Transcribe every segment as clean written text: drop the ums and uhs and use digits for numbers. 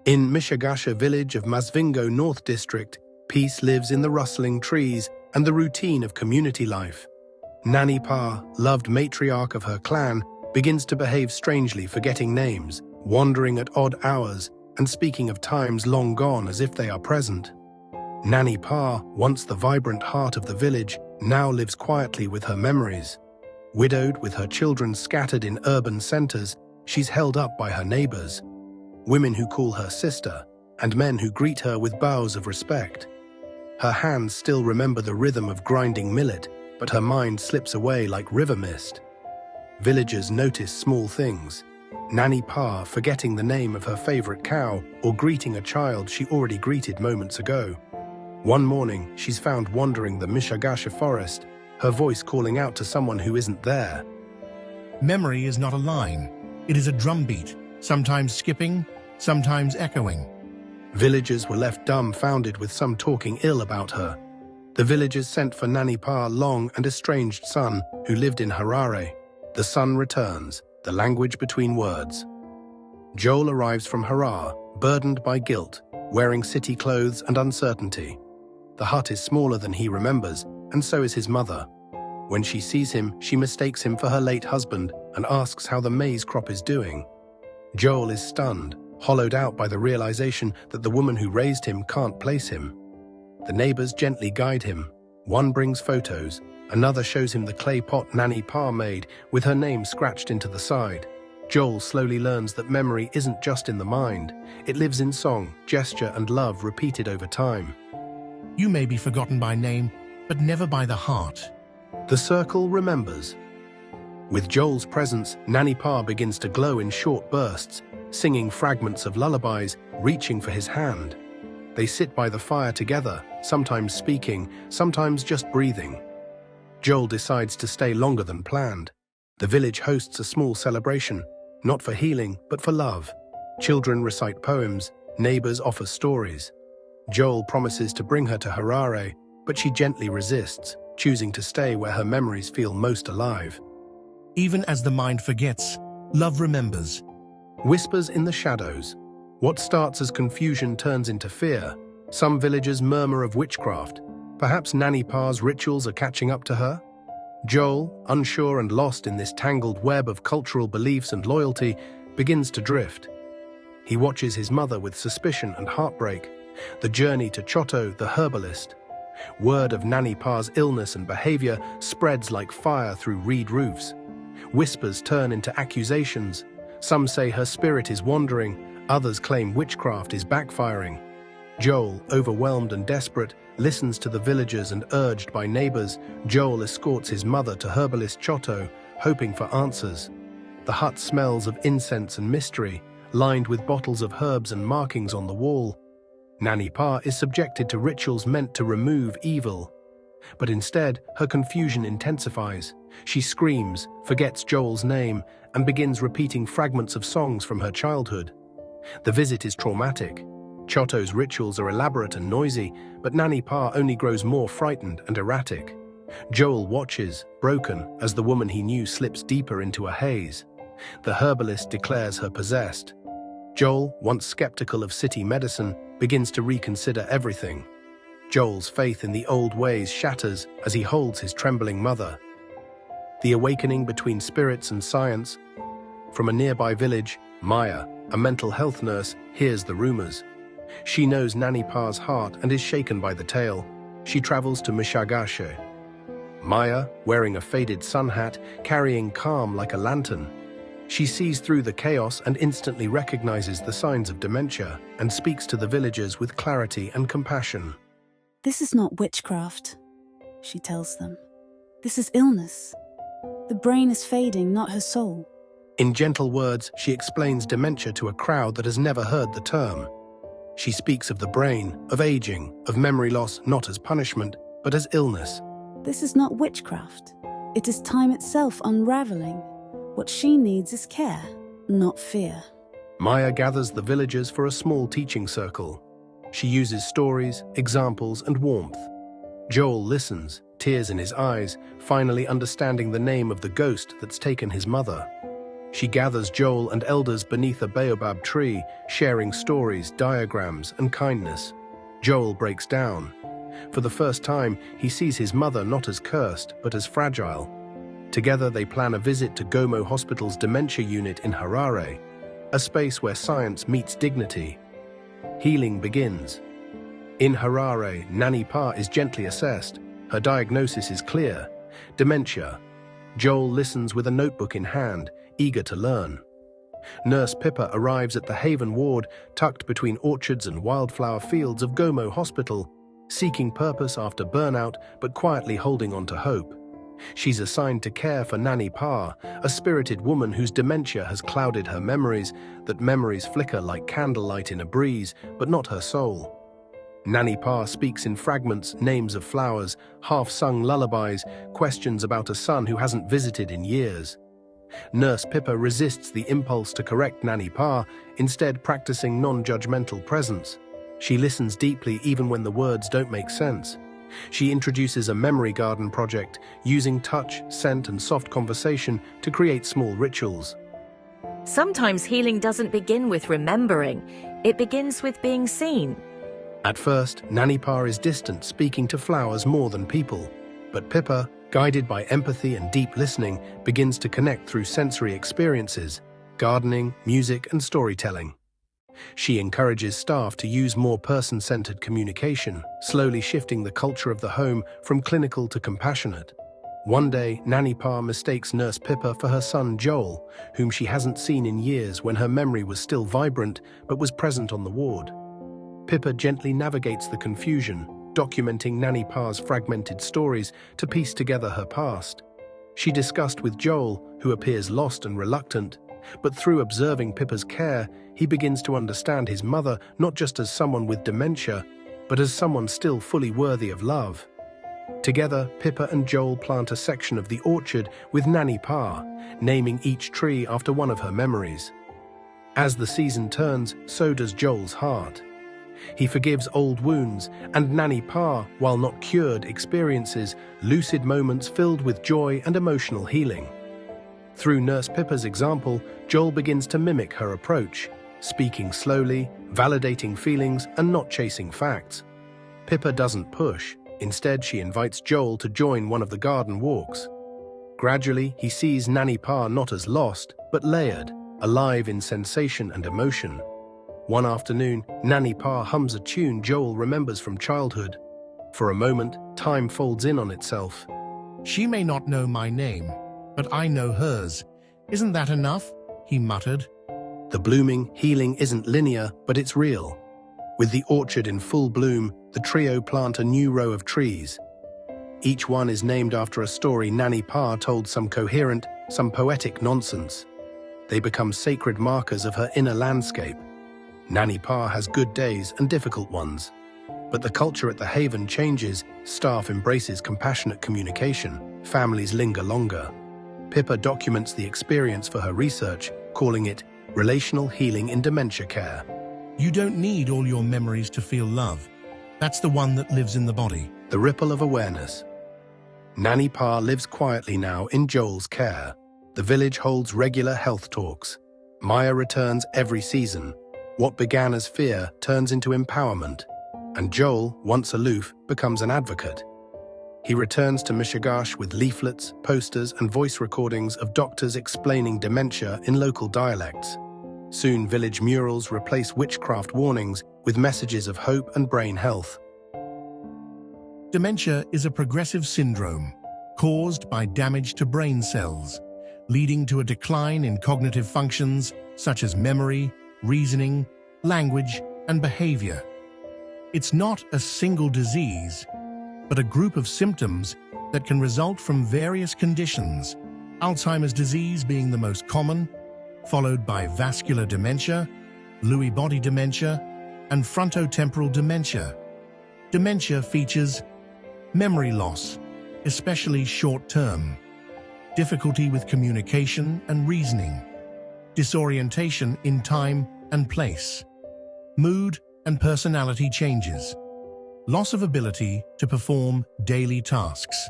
In Mishigasha village of Masvingo North District, peace lives in the rustling trees and the routine of community life. Nanny Pa, loved matriarch of her clan, begins to behave strangely, forgetting names, wandering at odd hours, and speaking of times long gone as if they are present. Nanny Pa, once the vibrant heart of the village, now lives quietly with her memories. Widowed, with her children scattered in urban centers, she's held up by her neighbors, women who call her sister, and men who greet her with bows of respect. Her hands still remember the rhythm of grinding millet, but her mind slips away like river mist. Villagers notice small things. Nanny Pa forgetting the name of her favorite cow or greeting a child she already greeted moments ago. One morning, she's found wandering the Mishigasha forest, her voice calling out to someone who isn't there. Memory is not a line. It is a drumbeat, sometimes skipping, sometimes echoing. Villagers were left dumbfounded, with some talking ill about her. The villagers sent for Nanny Pa's long and estranged son, who lived in Harare. The son returns, the language between words. Joel arrives from Harar, burdened by guilt, wearing city clothes and uncertainty. The hut is smaller than he remembers, and so is his mother. When she sees him, she mistakes him for her late husband and asks how the maize crop is doing. Joel is stunned, hollowed out by the realization that the woman who raised him can't place him. The neighbors gently guide him. One brings photos, another shows him the clay pot Nanny Pa made with her name scratched into the side. Joel slowly learns that memory isn't just in the mind. It lives in song, gesture, and love repeated over time. You may be forgotten by name, but never by the heart. The circle remembers. With Joel's presence, Nanny Pa begins to glow in short bursts, singing fragments of lullabies, reaching for his hand. They sit by the fire together, sometimes speaking, sometimes just breathing. Joel decides to stay longer than planned. The village hosts a small celebration, not for healing, but for love. Children recite poems, neighbors offer stories. Joel promises to bring her to Harare, but she gently resists, choosing to stay where her memories feel most alive. Even as the mind forgets, love remembers. Whispers in the shadows. What starts as confusion turns into fear. Some villagers murmur of witchcraft. Perhaps Nanny Pa's rituals are catching up to her? Joel, unsure and lost in this tangled web of cultural beliefs and loyalty, begins to drift. He watches his mother with suspicion and heartbreak. The journey to Choto, the herbalist. Word of Nanny Pa's illness and behavior spreads like fire through reed roofs. Whispers turn into accusations. Some say her spirit is wandering, others claim witchcraft is backfiring. Joel, overwhelmed and desperate, listens to the villagers, and urged by neighbors, Joel escorts his mother to herbalist Choto, hoping for answers. The hut smells of incense and mystery, lined with bottles of herbs and markings on the wall. Nanny Pa is subjected to rituals meant to remove evil. But instead, her confusion intensifies. She screams, forgets Joel's name, and begins repeating fragments of songs from her childhood. The visit is traumatic. Choto's rituals are elaborate and noisy, but Nanny Pa only grows more frightened and erratic. Joel watches, broken, as the woman he knew slips deeper into a haze. The herbalist declares her possessed. Joel, once skeptical of city medicine, begins to reconsider everything. Joel's faith in the old ways shatters as he holds his trembling mother. The awakening between spirits and science. From a nearby village, Maya, a mental health nurse, hears the rumors. She knows Nanny Pa's heart and is shaken by the tale. She travels to Mishigasha. Maya, wearing a faded sun hat, carrying calm like a lantern. She sees through the chaos and instantly recognizes the signs of dementia and speaks to the villagers with clarity and compassion. This is not witchcraft, she tells them. This is illness. The brain is fading, not her soul. In gentle words, she explains dementia to a crowd that has never heard the term. She speaks of the brain, of aging, of memory loss, not as punishment, but as illness. This is not witchcraft. It is time itself unraveling. What she needs is care, not fear. Maya gathers the villagers for a small teaching circle. She uses stories, examples, and warmth. Joel listens, tears in his eyes, finally understanding the name of the ghost that's taken his mother. She gathers Joel and elders beneath a baobab tree, sharing stories, diagrams, and kindness. Joel breaks down. For the first time, he sees his mother not as cursed, but as fragile. Together, they plan a visit to Gomo Hospital's dementia unit in Harare, a space where science meets dignity. Healing begins. In Harare, Nani Pa is gently assessed. Her diagnosis is clear: dementia. Joel listens with a notebook in hand, eager to learn. Nurse Pippa arrives at the Haven ward, tucked between orchards and wildflower fields of Gomo Hospital, seeking purpose after burnout but quietly holding on to hope. She's assigned to care for Nani Pa, a spirited woman whose dementia has clouded her memories, that memories flicker like candlelight in a breeze, but not her soul. Nani Pa speaks in fragments, names of flowers, half-sung lullabies, questions about a son who hasn't visited in years. Nurse Pippa resists the impulse to correct Nani Pa, instead practicing non-judgmental presence. She listens deeply even when the words don't make sense. She introduces a memory garden project, using touch, scent, and soft conversation to create small rituals. Sometimes healing doesn't begin with remembering, it begins with being seen. At first, Nani Pa is distant, speaking to flowers more than people. But Pippa, guided by empathy and deep listening, begins to connect through sensory experiences, gardening, music, and storytelling. She encourages staff to use more person-centered communication, slowly shifting the culture of the home from clinical to compassionate. One day, Nani Pa mistakes Nurse Pippa for her son Joel, whom she hasn't seen in years when her memory was still vibrant but was present on the ward. Pippa gently navigates the confusion, documenting Nani Pa's fragmented stories to piece together her past. She discussed with Joel, who appears lost and reluctant, but through observing Pippa's care, he begins to understand his mother not just as someone with dementia, but as someone still fully worthy of love. Together, Pippa and Joel plant a section of the orchard with Nani Pa, naming each tree after one of her memories. As the season turns, so does Joel's heart. He forgives old wounds, and Nani Pa, while not cured, experiences lucid moments filled with joy and emotional healing. Through Nurse Pippa's example, Joel begins to mimic her approach, speaking slowly, validating feelings, and not chasing facts. Pippa doesn't push. Instead, she invites Joel to join one of the garden walks. Gradually, he sees Nani Pa not as lost, but layered, alive in sensation and emotion. One afternoon, Nani Pa hums a tune Joel remembers from childhood. For a moment, time folds in on itself. "She may not know my name, but I know hers. Isn't that enough?" he muttered. The blooming, healing isn't linear, but it's real. With the orchard in full bloom, the trio plant a new row of trees. Each one is named after a story Nani Pa told, some coherent, some poetic nonsense. They become sacred markers of her inner landscape. Nani Pa has good days and difficult ones. But the culture at the Haven changes, staff embraces compassionate communication, families linger longer. Pippa documents the experience for her research, calling it Relational Healing in Dementia Care. You don't need all your memories to feel love. That's the one that lives in the body. The ripple of awareness. Nani Pa lives quietly now in Joel's care. The village holds regular health talks. Maya returns every season. What began as fear turns into empowerment. And Joel, once aloof, becomes an advocate. He returns to Mishigash with leaflets, posters, and voice recordings of doctors explaining dementia in local dialects. Soon, village murals replace witchcraft warnings with messages of hope and brain health. Dementia is a progressive syndrome caused by damage to brain cells, leading to a decline in cognitive functions such as memory, reasoning, language, and behavior. It's not a single disease, but a group of symptoms that can result from various conditions, Alzheimer's disease being the most common, followed by vascular dementia, Lewy body dementia, and frontotemporal dementia. Dementia features memory loss, especially short-term, difficulty with communication and reasoning, disorientation in time and place, mood and personality changes, loss of ability to perform daily tasks.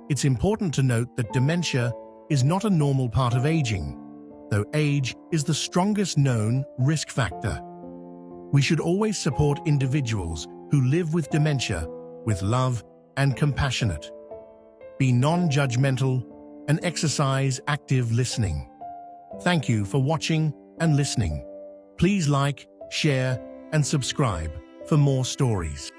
It's important to note that dementia is not a normal part of aging. though age is the strongest known risk factor. We should always support individuals who live with dementia with love and compassionate. Be non-judgmental and exercise active listening. Thank you for watching and listening. Please like, share, and subscribe for more stories.